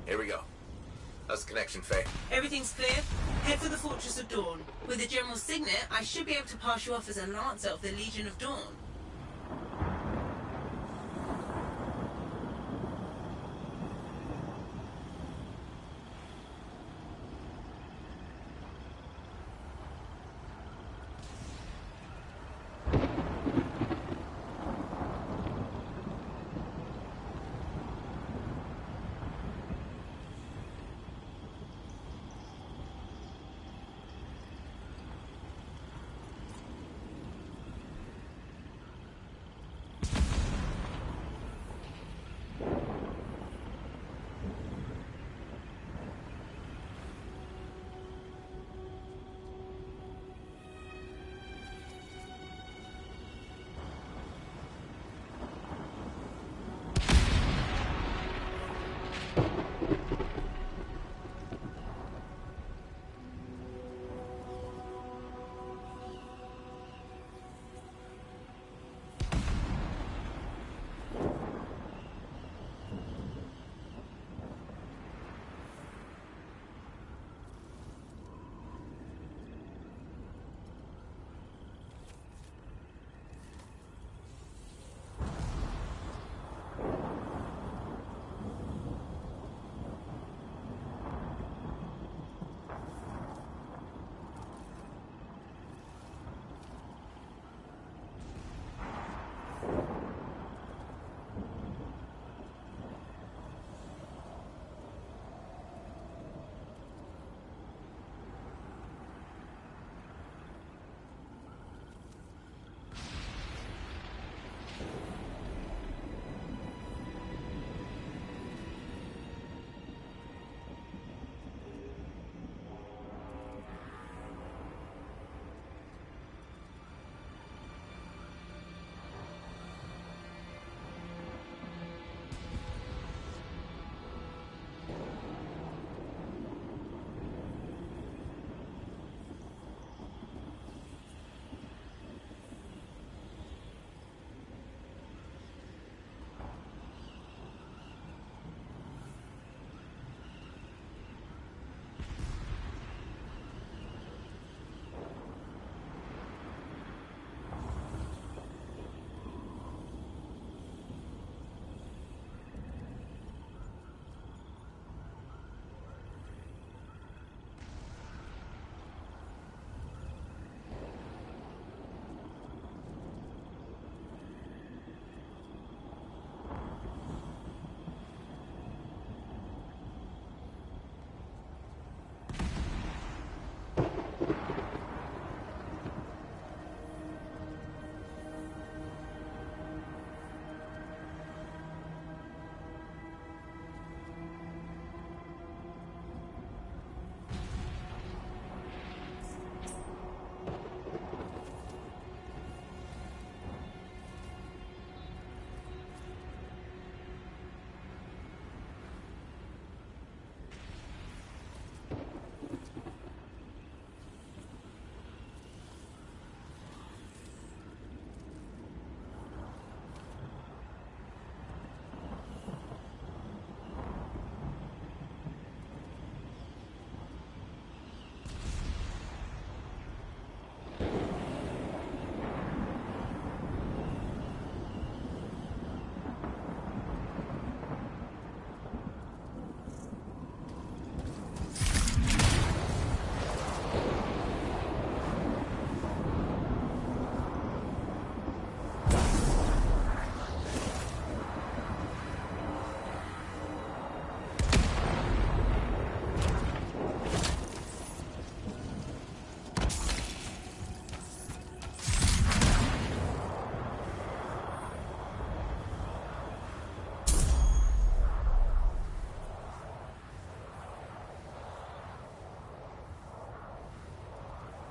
Here we go. How's the connection, Faye? Everything's clear. Head for the Fortress of Dawn. With the General Signet, I should be able to pass you off as a Lancer of the Legion of Dawn.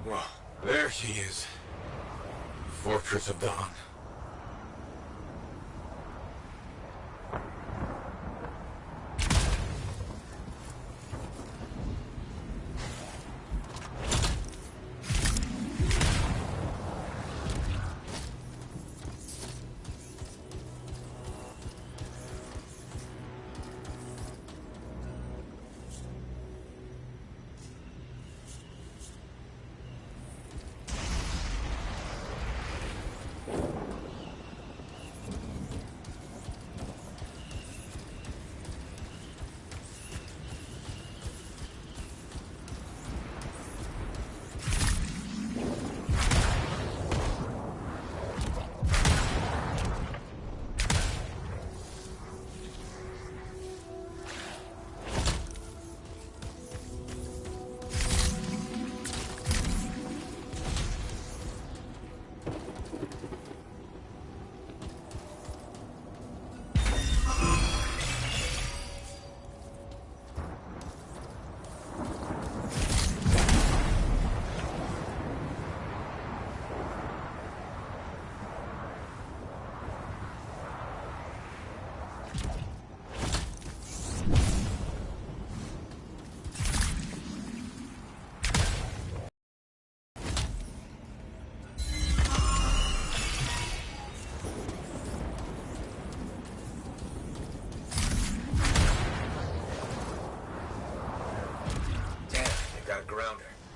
Well, there she is. Fortress of Dawn.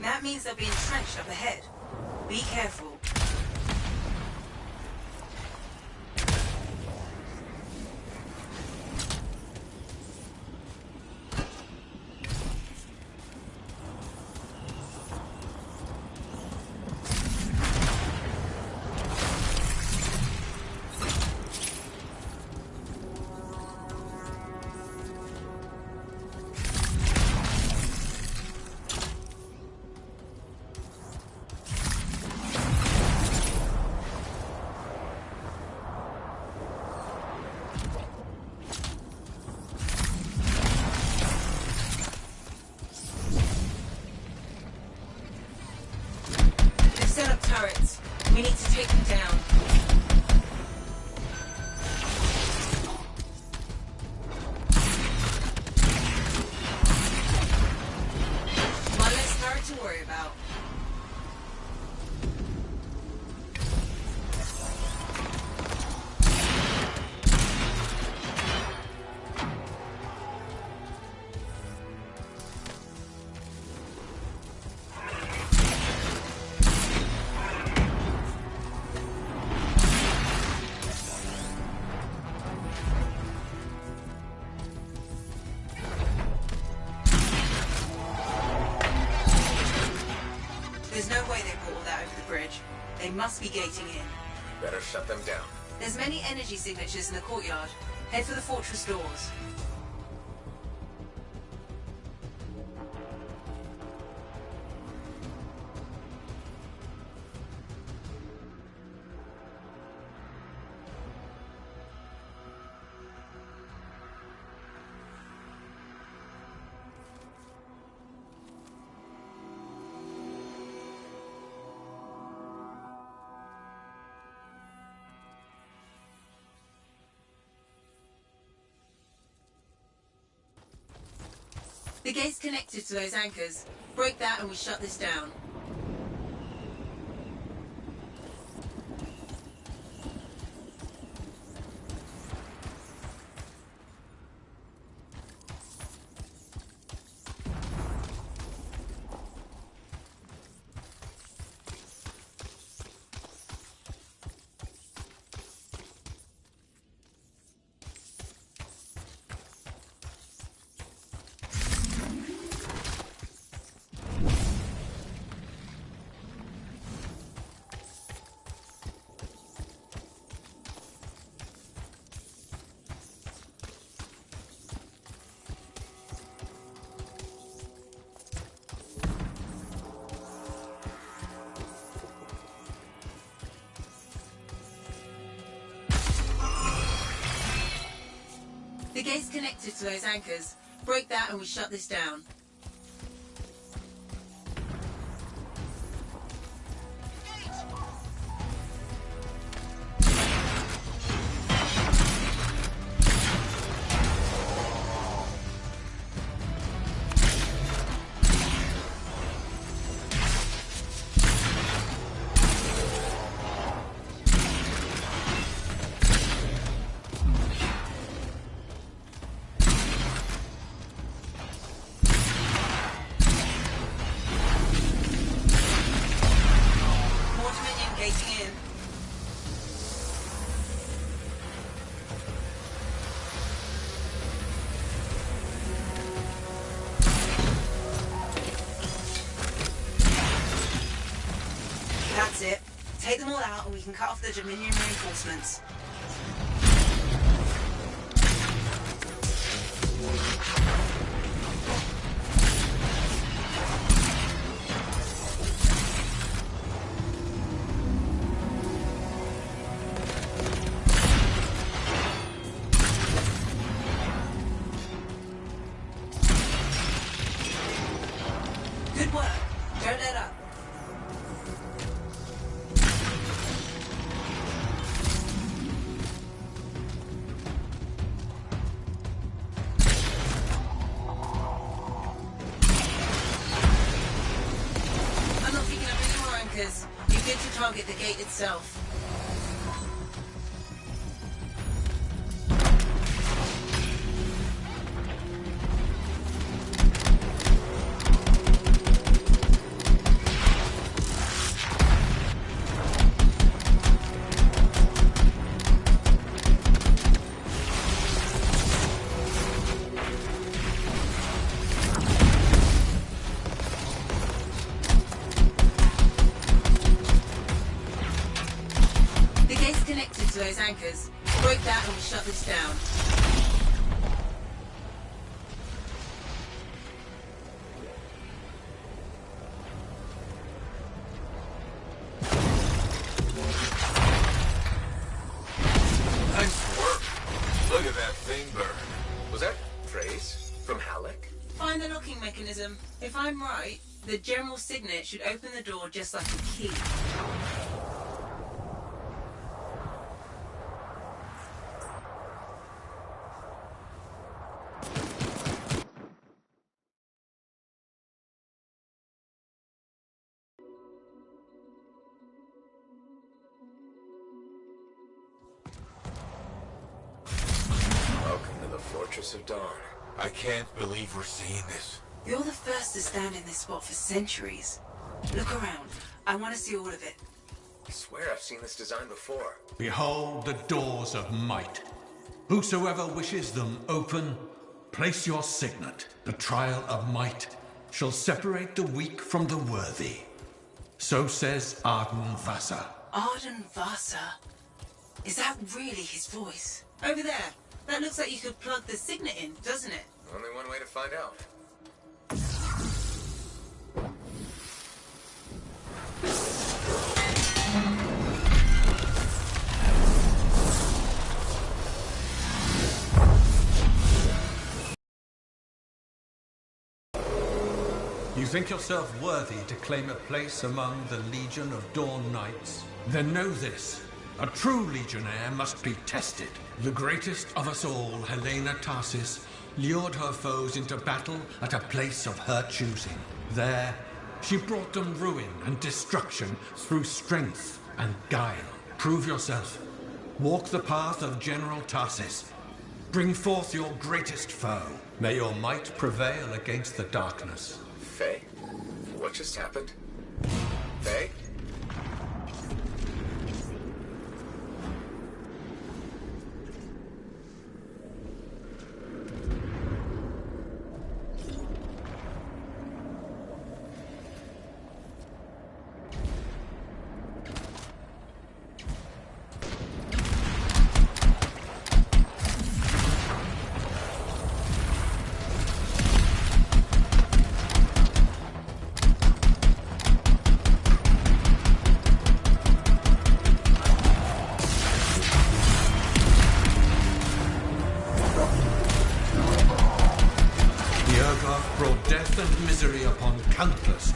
That means they'll be entrenched up ahead. Be careful. Set up turrets. We need to take them down. One less turret to worry about. There's no way they brought all that over the bridge. They must be gating in. Better shut them down. There's many energy signatures in the courtyard. Head for the fortress doors. The gate's connected to those anchors. Break that and we shut this down. The gate's connected to those anchors. Break that and we shut this down. That's it. Take them all out and we can cut off the Dominion reinforcements. Good work. Don't let up. I'm not picking up any more anchors. You're good to target the gate itself. this down. Nice work. Look at that thing burn. Was that Trace from Halleck? Find the locking mechanism. If I'm right, the general signet should open the door just like a key. Welcome to the Fortress of Dawn. I can't believe we're seeing this. You're the first to stand in this spot for centuries. Look around. I want to see all of it. I swear I've seen this design before. Behold the doors of might. Whosoever wishes them open, place your signet. The trial of might shall separate the weak from the worthy. So says Arden Vasa. Arden Vasa? Is that really his voice? Over there. That looks like you could plug the signet in, doesn't it? Only one way to find out. You think yourself worthy to claim a place among the Legion of Dawn Knights? Then know this. A true legionnaire must be tested. The greatest of us all, Helena Tarsis, lured her foes into battle at a place of her choosing. There, she brought them ruin and destruction through strength and guile. Prove yourself. Walk the path of General Tarsis. Bring forth your greatest foe. May your might prevail against the darkness. Faye? What just happened? Faye?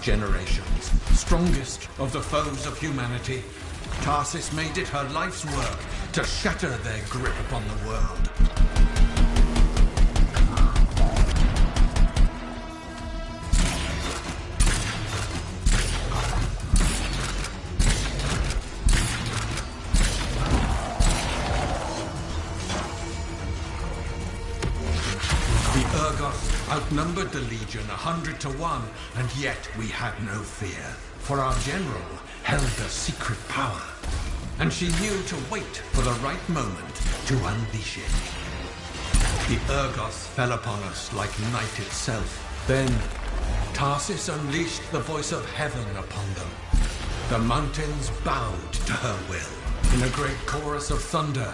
Generations. Strongest of the foes of humanity, Tarsis made it her life's work to shatter their grip upon the world. Outnumbered the Legion 100 to 1, and yet we had no fear. For our general held a secret power, and she knew to wait for the right moment to unleash it. The Urgoth fell upon us like night itself. Then Tarsis unleashed the voice of heaven upon them. The mountains bowed to her will. In a great chorus of thunder,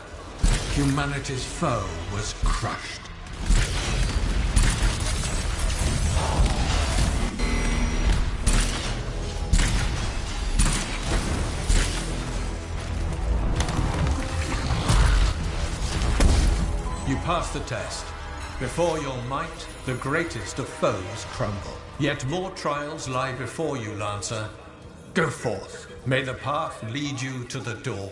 humanity's foe was crushed. You passed the test. Before your might, the greatest of foes crumble. Yet more trials lie before you, Lancer. Go forth. May the path lead you to the door.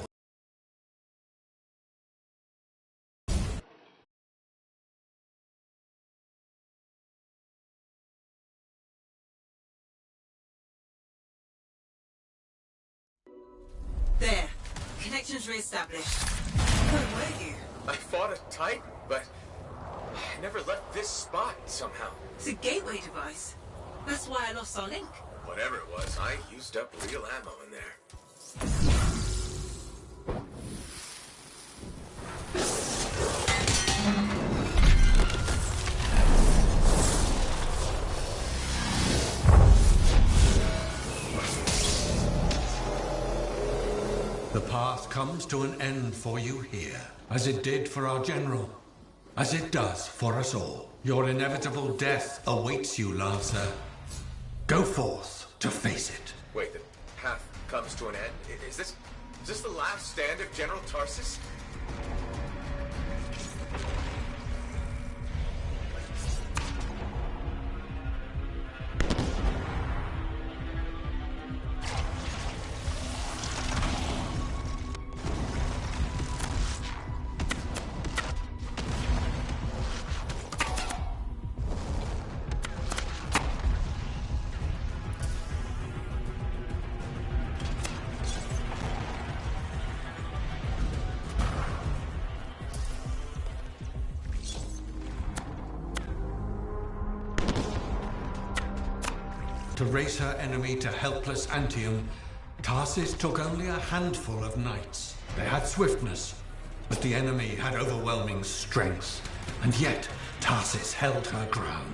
There. Connections re-established. Where were you? I fought a Titan, but I never left this spot somehow. It's a gateway device. That's why I lost our link. Whatever it was, I used up real ammo in there. The path comes to an end for you here, as it did for our general, as it does for us all. Your inevitable death awaits you, Lancer. Go forth to face it. Wait, the path comes to an end? Is this the last stand of General Tarsus? To race her enemy to helpless Anthem, Tarsus took only a handful of knights. They had swiftness, but the enemy had overwhelming strength, and yet Tarsus held her ground.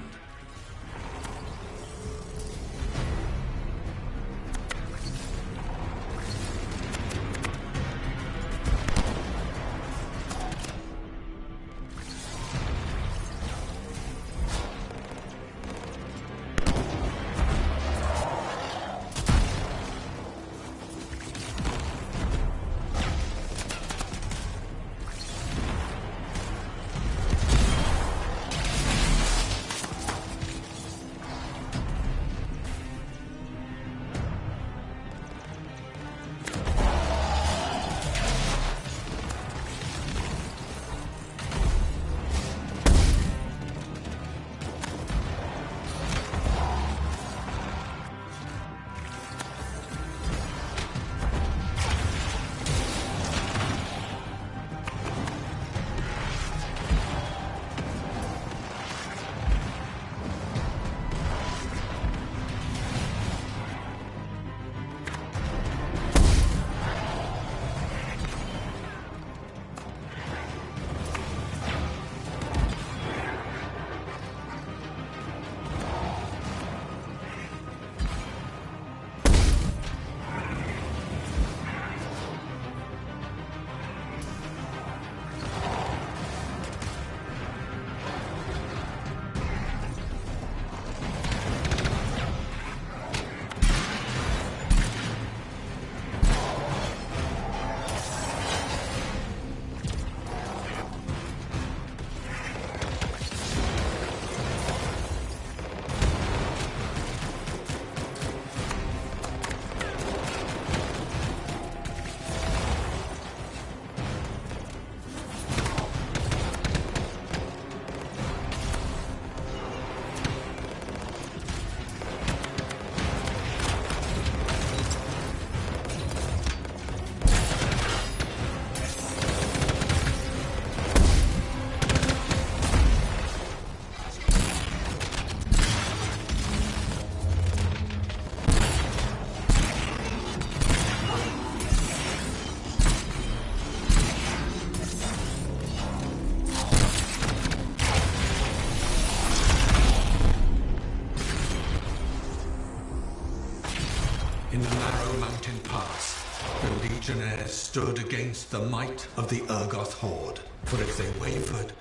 In the narrow mountain pass, the Legionnaires stood against the might of the Urgoth horde. For if they wavered,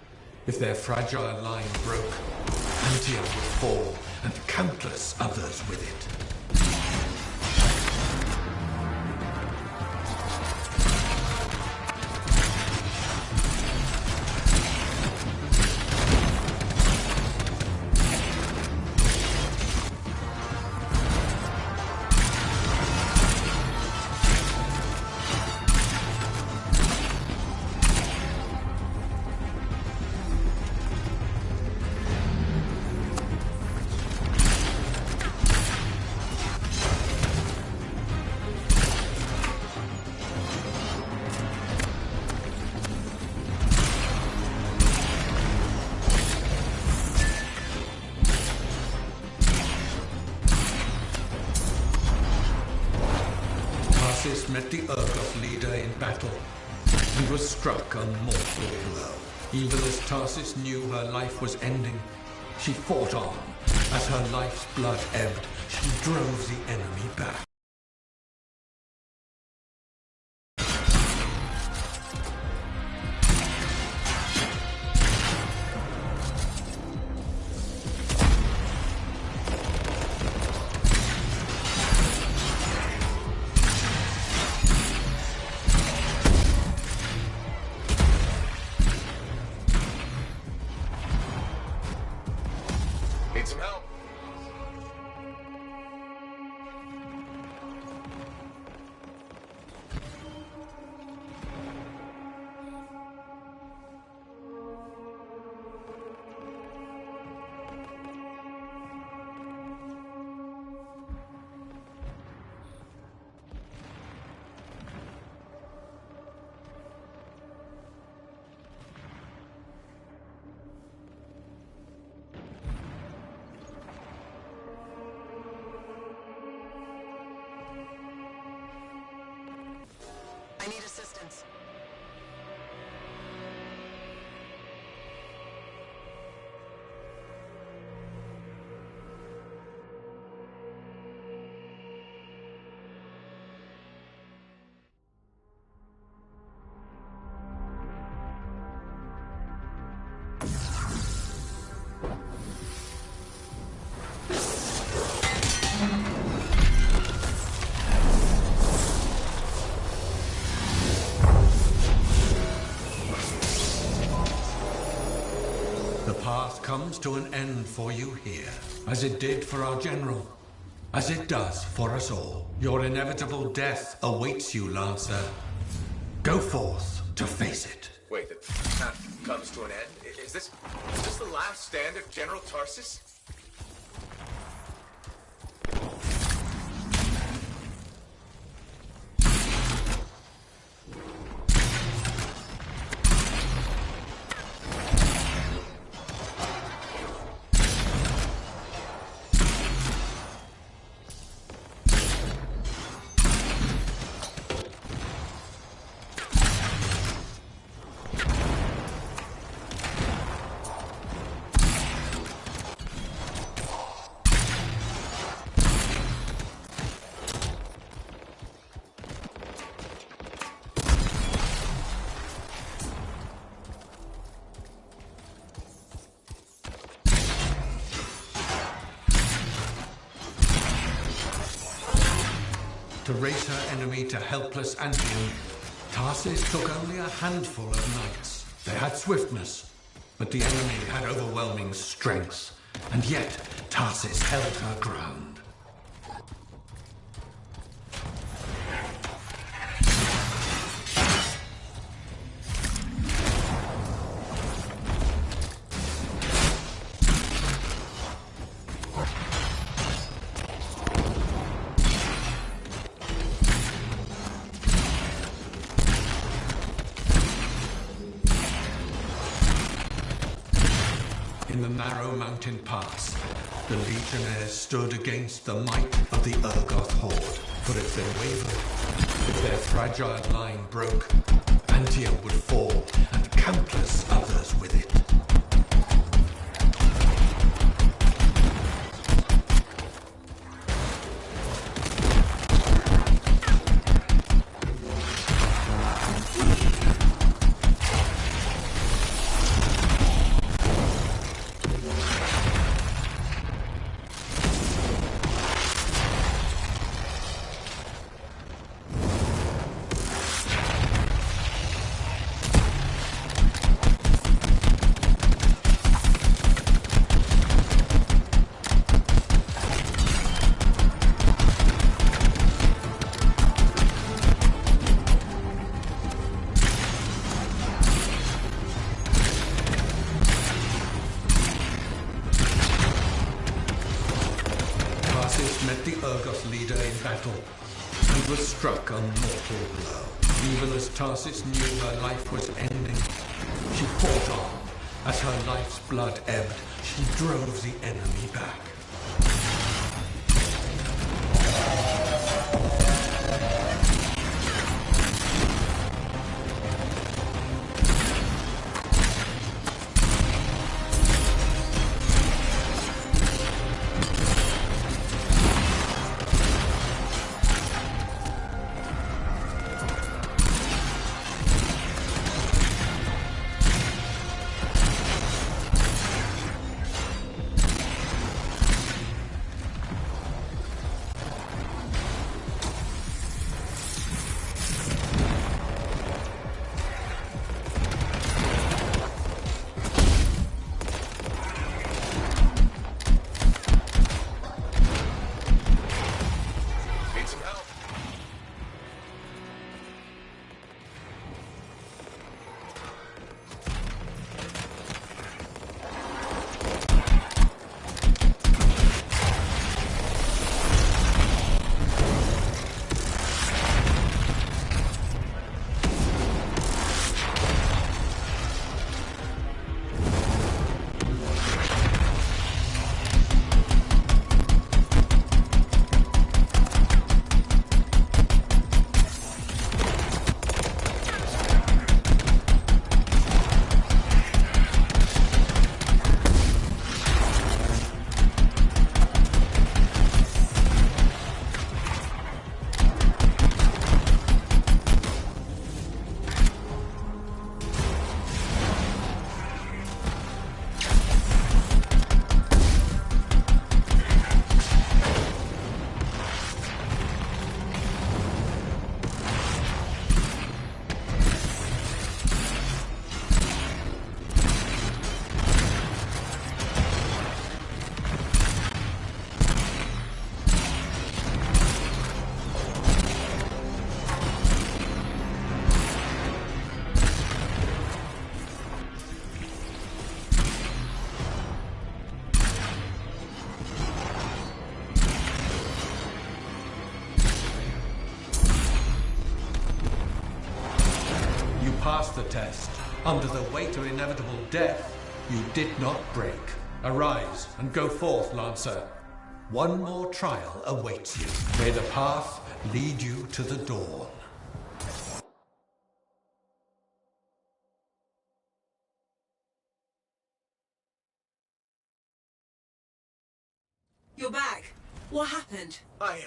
if their fragile line broke, Anthem would fall, and countless others with it. Tarsus met the Urgoth leader in battle and was struck a mortal blow. Even as Tarsus knew her life was ending, she fought on. As her life's blood ebbed, she drove the enemy back. Need some help? I need assistance. The path comes to an end for you here, as it did for our general, as it does for us all. Your inevitable death awaits you, Lancer. Go forth to face it. Wait, the path comes to an end? Is this the last stand of General Tarsus? To raise her enemy to helpless Anthem, Tarsus took only a handful of knights. They had swiftness, but the enemy had overwhelming strength, and yet Tarsus held her ground. In the narrow mountain pass, the legionnaires stood against the might of the Urgoth horde. For if they wavered, if their fragile line broke, Anthem would fall, and countless others with it. Met the Urgoth leader in battle, and was struck a mortal blow. Even as Tarsus knew her life was ending, she fought on. As her life's blood ebbed, she drove the enemy back. test. Under the weight of inevitable death, you did not break. Arise and go forth, Lancer. One more trial awaits you. May the path lead you to the dawn. You're back. What happened? I,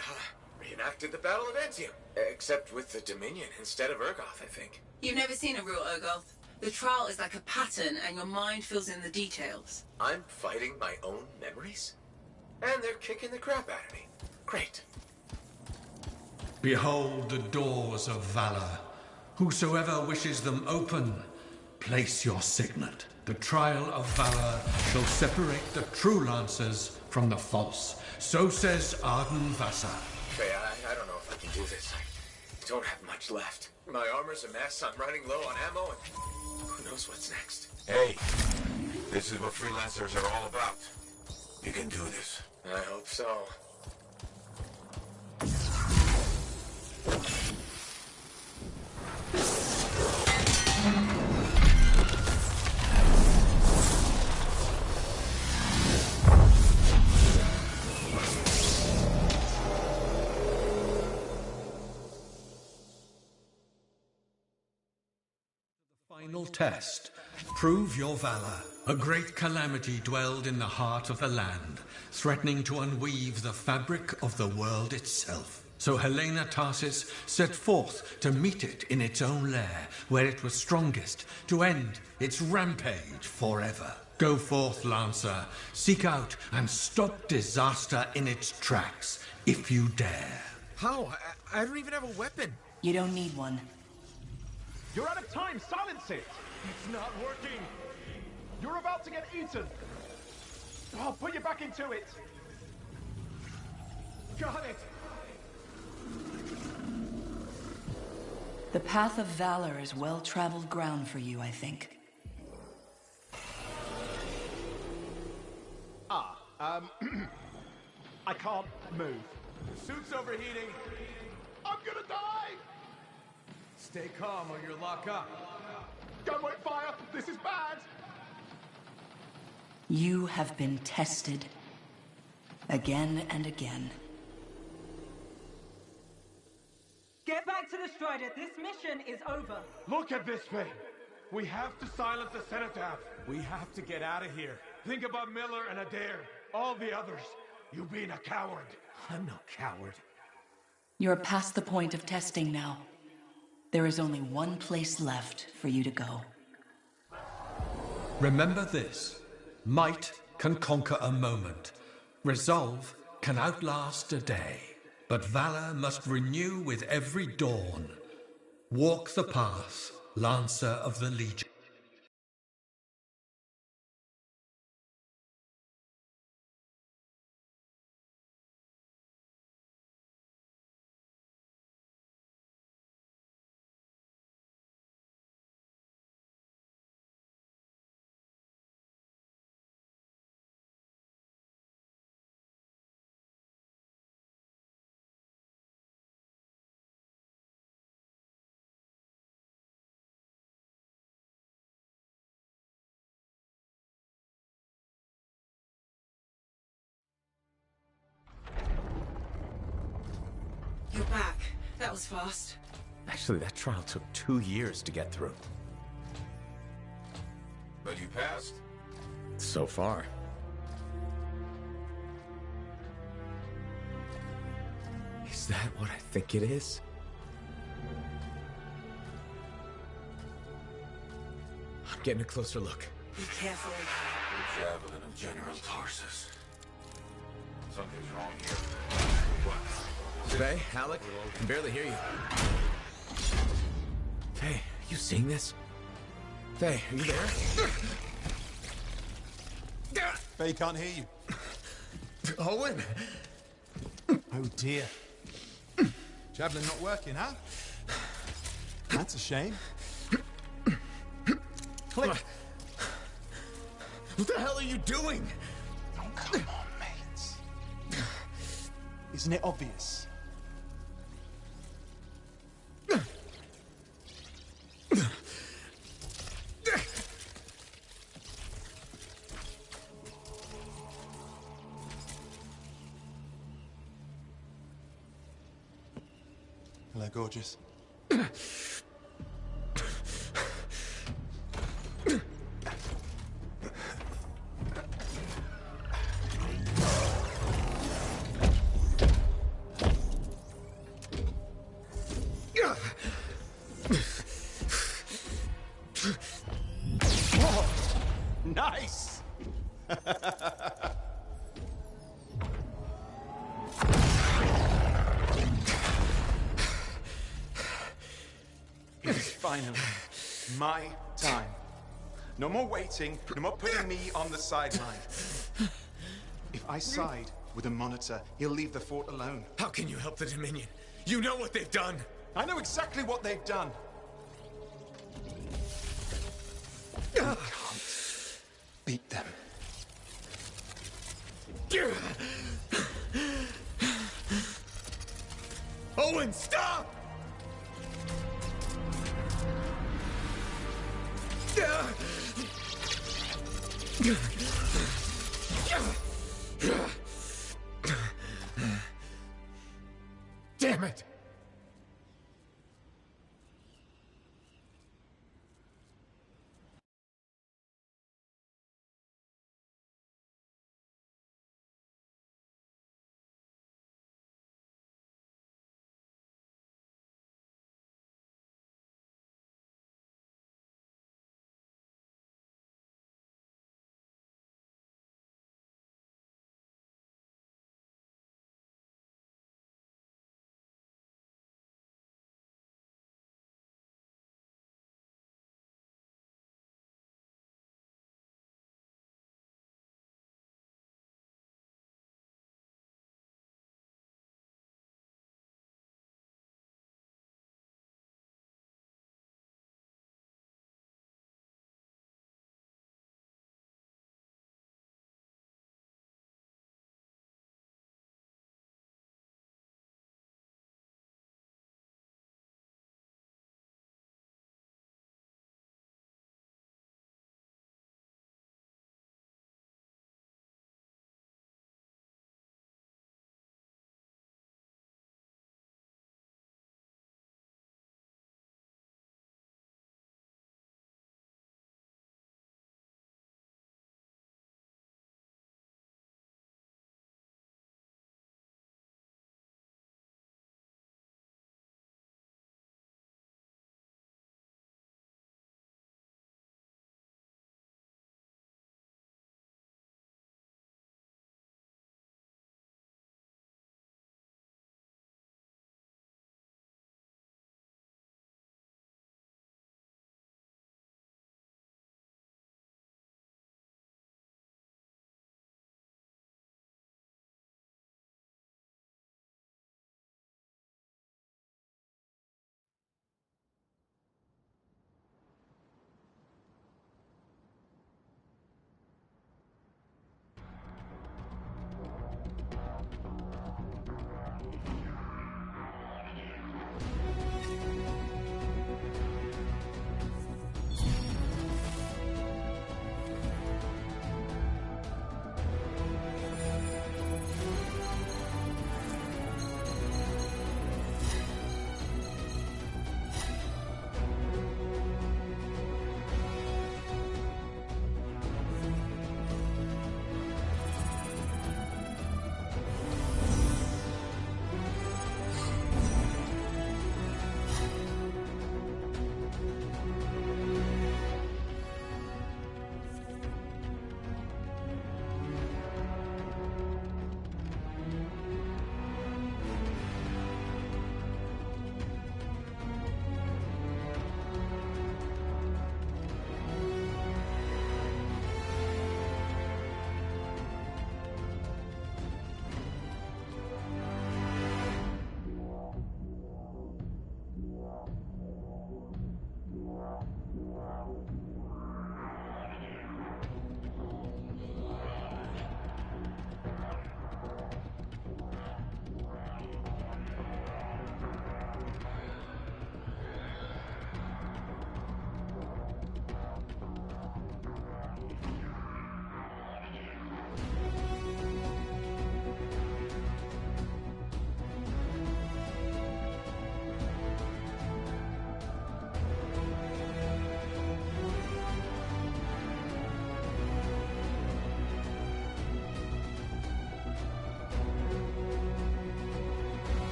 reenacted the Battle of Anthem. Except with the Dominion instead of Urgoth, I think. You've never seen a real Urgoth. The trial is like a pattern and your mind fills in the details. I'm fighting my own memories? And they're kicking the crap out of me. Great. Behold the doors of valor. Whosoever wishes them open, place your signet. The trial of valor shall separate the true Lancers from the false. So says Arden Vassa. Faye, I don't know if I can do this. I don't have much left. My armor's a mess, I'm running low on ammo, and who knows what's next. Hey, this is what freelancers are all about. You can do this. I hope so. Final test. Prove your valor. A great calamity dwelled in the heart of the land, threatening to unweave the fabric of the world itself. So Helena Tarsis set forth to meet it in its own lair, where it was strongest, to end its rampage forever. Go forth, Lancer. Seek out and stop disaster in its tracks, if you dare. How? I don't even have a weapon. You don't need one. You're out of time! Silence it! It's not working! You're about to get eaten! Oh, put your back into it! Got it! The path of valor is well-traveled ground for you, I think. I can't move. The suit's overheating! I'm gonna die! Stay calm or you'll lock up. Gunway fire! This is bad! You have been tested. Again and again. Get back to the Strider. This mission is over. Look at this thing! We have to silence the Cenotaph. We have to get out of here. Think about Miller and Adair. All the others. You being a coward. I'm no coward. You're past the point of testing now. There is only one place left for you to go. Remember this. Might can conquer a moment. Resolve can outlast a day. But valor must renew with every dawn. Walk the path, Lancer of the Legion. You're back. That was fast. Actually, that trial took 2 years to get through. But you passed. So far. Is that what I think it is? I'm getting a closer look. Be careful. The javelin of General Tarsus. Something's wrong here. What? Faye, Alec, I can barely hear you. Faye, you seeing this? Faye, are you there? Faye can't hear you. Owen! Oh dear. Javelin not working, huh? That's a shame. Click. What the hell are you doing? Oh, come on, mates. Isn't it obvious? Hello, gorgeous. Nice! It's finally my time. No more waiting, no more putting me on the sideline. If I side with a monitor, he'll leave the fort alone. How can you help the Dominion? You know what they've done! I know exactly what they've done. You can't beat them. Owen, stop! Damn it!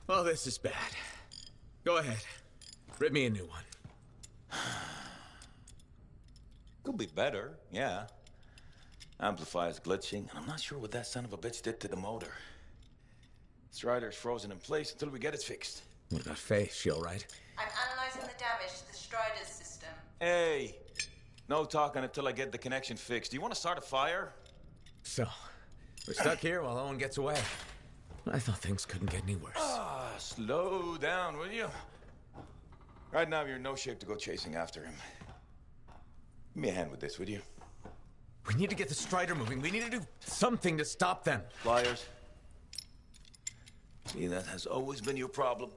Well, this is bad. Go ahead. Rip me a new one. Could be better, yeah. Amplifier's glitching, and I'm not sure what that son of a bitch did to the motor. Strider's frozen in place until we get it fixed. What about Faye? She all right? I'm analyzing the damage to the Strider's system. Hey, no talking until I get the connection fixed. Do you want to start a fire? So, we're stuck here while Owen gets away. I thought things couldn't get any worse. Slow down, will you? Right now, you're in no shape to go chasing after him. Give me a hand with this, would you? We need to get the Strider moving. We need to do something to stop them. Flyers. See, that has always been your problem.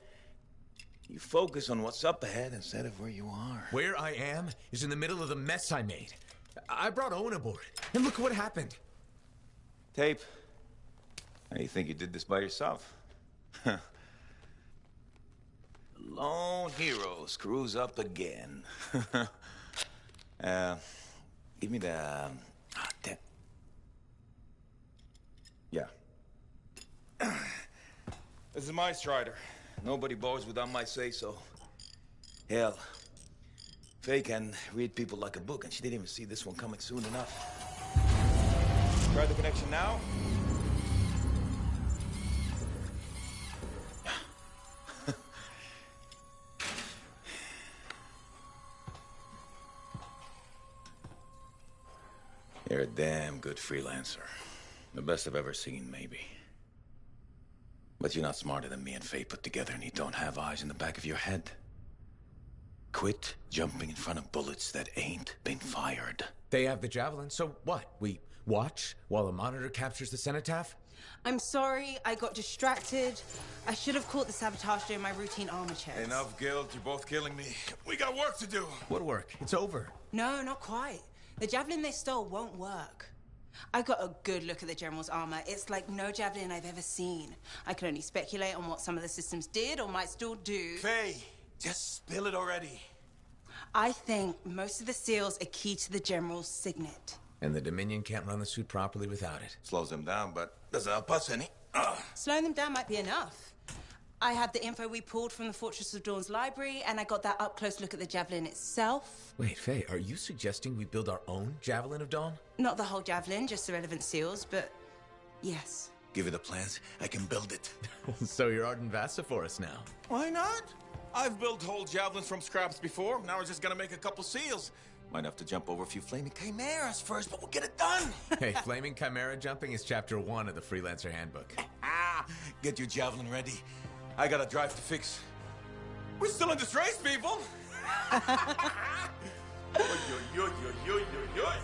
You focus on what's up ahead instead of where you are. Where I am is in the middle of the mess I made. I brought Owen aboard, and look what happened. Tape. How do you think you did this by yourself? Lone hero screws up again. Give me the... Yeah. This is my Strider. Nobody boards without my say-so. Hell, Faye can read people like a book, and she didn't even see this one coming soon enough. Try the connection now. You're a damn good freelancer. The best I've ever seen, maybe. But you're not smarter than me and Faye put together, and you don't have eyes in the back of your head. Quit jumping in front of bullets that ain't been fired. They have the javelin, so what? We watch while the monitor captures the cenotaph? I'm sorry, I got distracted. I should have caught the sabotage during my routine armor checks. Enough guilt, you're both killing me. We got work to do. What work? It's over. No, not quite. The javelin they stole won't work. I got a good look at the General's armor. It's like no javelin I've ever seen. I can only speculate on what some of the systems did or might still do. Faye, just spill it already. I think most of the seals are key to the General's signet. And the Dominion can't run the suit properly without it. Slows them down, but doesn't help us any. Slowing them down might be enough. I have the info we pulled from the Fortress of Dawn's library, and I got that up-close look at the javelin itself. Wait, Faye, are you suggesting we build our own Javelin of Dawn? Not the whole javelin, just the relevant seals, but yes. Give me the plans, I can build it. So you're Arden Vassa for us now. Why not? I've built whole javelins from scraps before. Now we're just gonna make a couple seals. Might have to jump over a few flaming chimeras first, but we'll get it done. Hey, flaming chimera jumping is chapter 1 of the Freelancer Handbook. Get your javelin ready. I got a drive to fix. We're still in this race, people! Oy, oy, oy, oy, oy, oy, oy.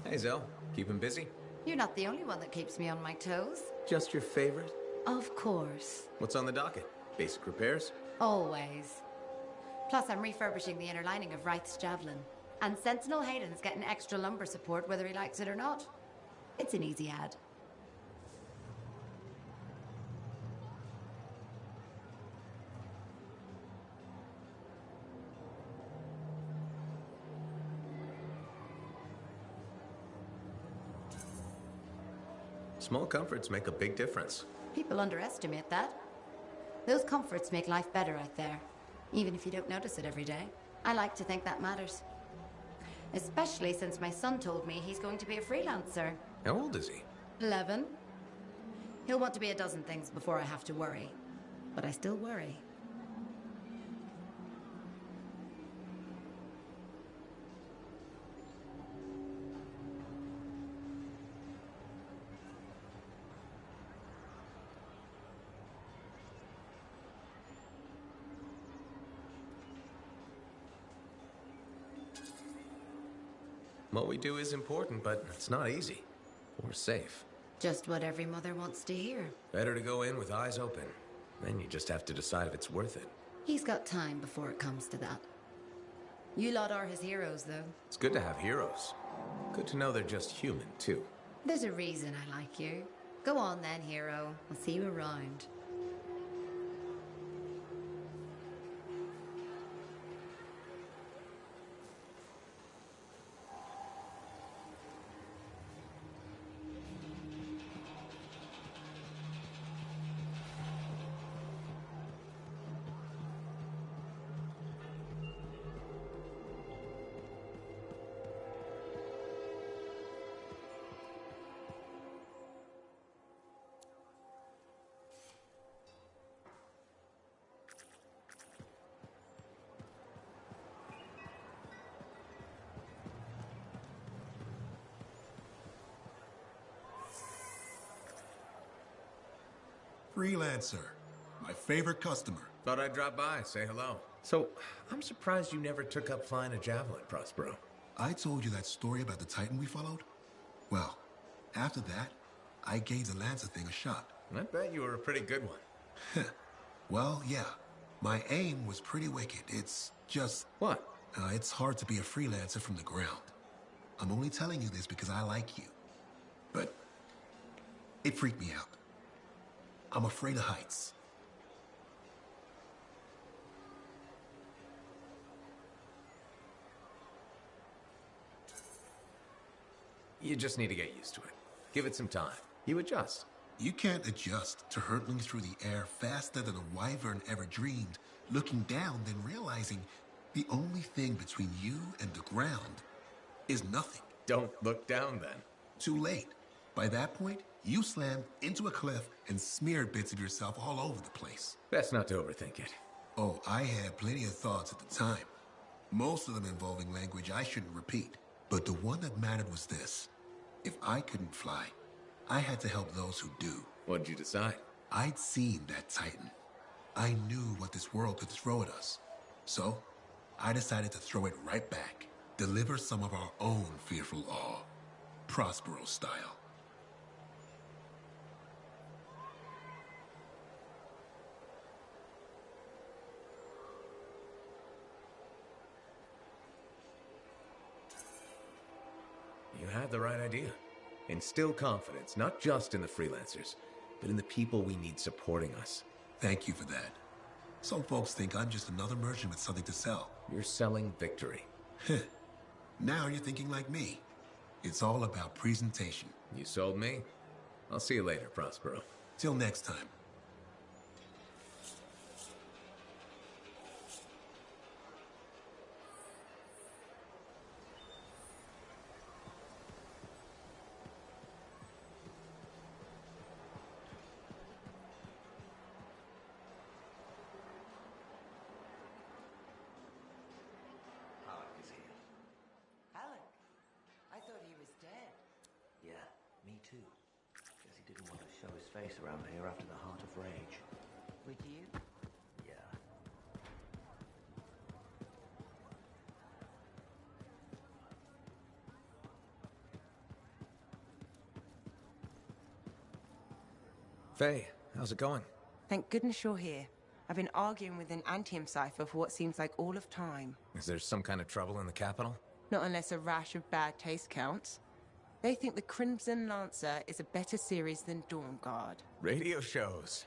Hey, Zell. Keeping busy? You're not the only one that keeps me on my toes. Just your favorite? Of course. What's on the docket? Basic repairs? Always. Plus, I'm refurbishing the inner lining of Wraith's Javelin. And Sentinel Hayden's getting extra lumbar support whether he likes it or not. It's an easy ad. Small comforts make a big difference. People underestimate that. Those comforts make life better out there, even if you don't notice it every day. I like to think that matters. Especially since my son told me he's going to be a freelancer. How old is he? 11. He'll want to be a dozen things before I have to worry. But I still worry. What we do is important, but it's not easy. Or safe. Just what every mother wants to hear. Better to go in with eyes open. Then you just have to decide if it's worth it. He's got time before it comes to that. You lot are his heroes, though. It's good to have heroes. Good to know they're just human, too. There's a reason I like you. Go on then, hero. I'll see you around. Freelancer. My favorite customer. Thought I'd drop by, say hello. So, I'm surprised you never took up flying a javelin, Prospero. I told you that story about the Titan we followed? Well, after that, I gave the Lancer thing a shot. I bet you were a pretty good one. Well, yeah. My aim was pretty wicked. It's just... What? It's hard to be a freelancer from the ground. I'm only telling you this because I like you. But it freaked me out. I'm afraid of heights. You just need to get used to it. Give it some time. You adjust. You can't adjust to hurtling through the air faster than a wyvern ever dreamed, looking down, then realizing the only thing between you and the ground is nothing. Don't look down, then. Too late. By that point, you slammed into a cliff and smeared bits of yourself all over the place. Best not to overthink it. Oh, I had plenty of thoughts at the time. Most of them involving language I shouldn't repeat. But the one that mattered was this. If I couldn't fly, I had to help those who do. What'd you decide? I'd seen that Titan. I knew what this world could throw at us. So, I decided to throw it right back. Deliver some of our own fearful awe. Prospero style. You had the right idea. Instill confidence, not just in the freelancers, but in the people we need supporting us. Thank you for that. Some folks think I'm just another merchant with something to sell. You're selling victory. Now you're thinking like me. It's all about presentation. You sold me. I'll see you later, Prospero. Till next time. Around here after the Heart of Rage. Would you? Yeah. Faye, how's it going? Thank goodness you're here. I've been arguing with an Anthem cipher for what seems like all of time. Is there some kind of trouble in the capital? Not unless a rash of bad taste counts. They think the Crimson Lancer is a better series than Dawn Guard. Radio shows.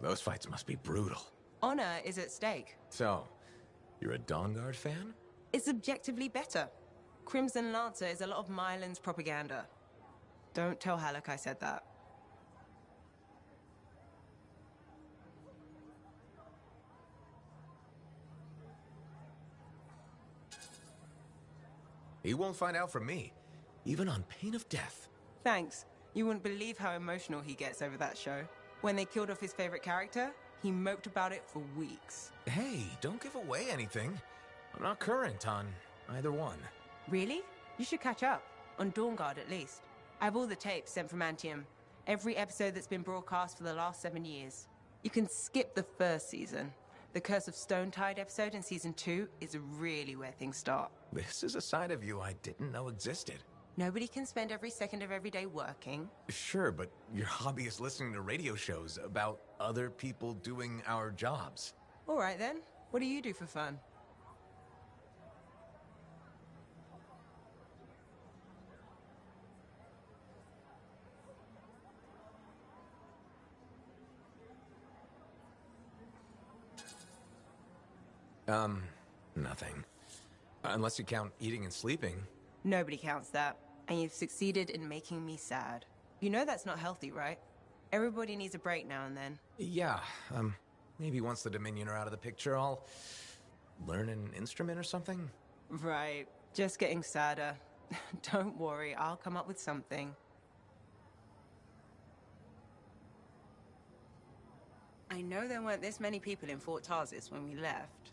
Those fights must be brutal. Honor is at stake. So, you're a Dawn Guard fan? It's objectively better. Crimson Lancer is a lot of Mylan's propaganda. Don't tell Halleck I said that. He won't find out from me, even on pain of death. Thanks. You wouldn't believe how emotional he gets over that show. When they killed off his favorite character, he moped about it for weeks. Hey, don't give away anything. I'm not current on either one. Really? You should catch up. On Dawn Guard, at least. I have all the tapes sent from Anthem. Every episode that's been broadcast for the last 7 years. You can skip the first season. The Curse of Stonetide episode in season 2 is really where things start. This is a side of you I didn't know existed. Nobody can spend every second of every day working. Sure, but your hobby is listening to radio shows about other people doing our jobs. All right then. What do you do for fun? Nothing. Unless you count eating and sleeping. Nobody counts that. And you've succeeded in making me sad. You know that's not healthy, right? Everybody needs a break now and then. Yeah, maybe once the Dominion are out of the picture, I'll learn an instrument or something? Right. Just getting sadder. Don't worry, I'll come up with something. I know there weren't this many people in Fort Tarsis when we left.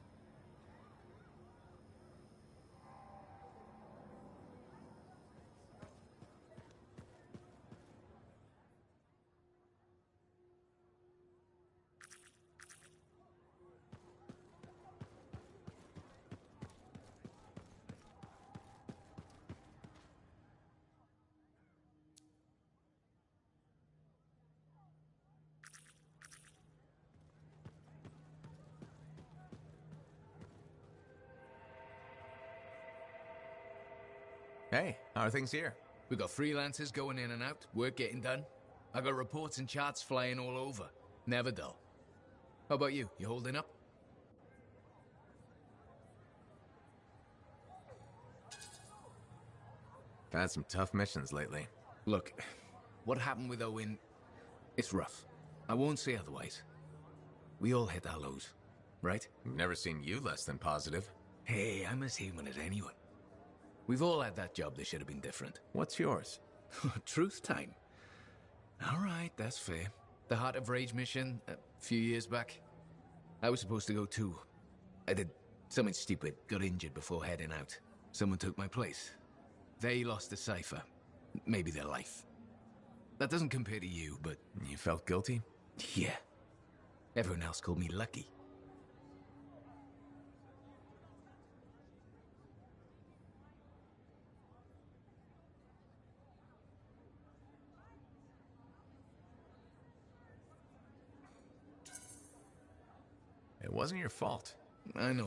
Hey, how are things here? We got freelancers going in and out, work getting done. I got reports and charts flying all over. Never dull. How about you? You holding up? I've had some tough missions lately. Look, what happened with Owen, it's rough. I won't say otherwise. We all hit our lows, right? Never seen you less than positive. Hey, I'm as human as anyone. We've all had that job that should have been different. What's yours? Truth time. All right, that's fair. The Heart of Rage mission, a few years back. I was supposed to go too. I did something stupid, got injured before heading out. Someone took my place. They lost the cipher. Maybe their life. That doesn't compare to you, but... You felt guilty? Yeah. Everyone else called me lucky. It wasn't your fault. I know